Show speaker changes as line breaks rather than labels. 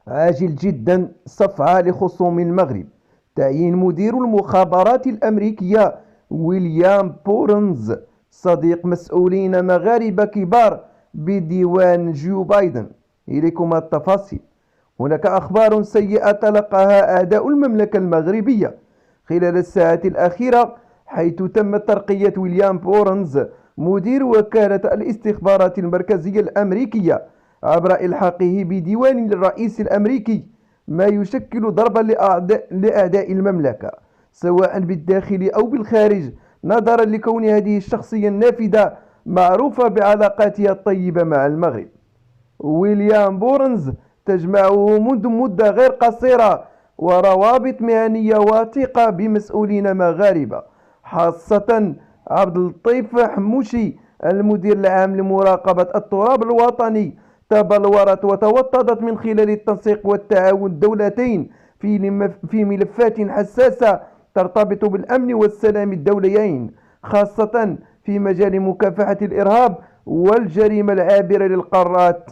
عاجل جدا صفعة لخصوم المغرب. تعيين مدير المخابرات الأمريكية ويليام بورنز صديق مسؤولين مغاربة كبار بديوان جو بايدن. إليكم التفاصيل. هناك أخبار سيئة تلقاها أعداء المملكة المغربية خلال الساعات الأخيرة، حيث تم ترقية ويليام بورنز مدير وكالة الاستخبارات المركزية الأمريكية عبر إلحاقه بديوان الرئيس الأمريكي، ما يشكل ضربا لأعداء المملكة سواء بالداخل أو بالخارج، نظرا لكون هذه الشخصية النافذة معروفة بعلاقاتها الطيبة مع المغرب. ويليام بورنز تجمعه منذ مدة غير قصيرة وروابط مهنية وثيقة بمسؤولين مغاربة، خاصة عبد اللطيف حموشي المدير العام لمراقبة التراب الوطني. تبلورت وتوطدت من خلال التنسيق والتعاون الدولتين في ملفات حساسة ترتبط بالأمن والسلام الدوليين، خاصة في مجال مكافحة الإرهاب والجريمة العابرة للقارات.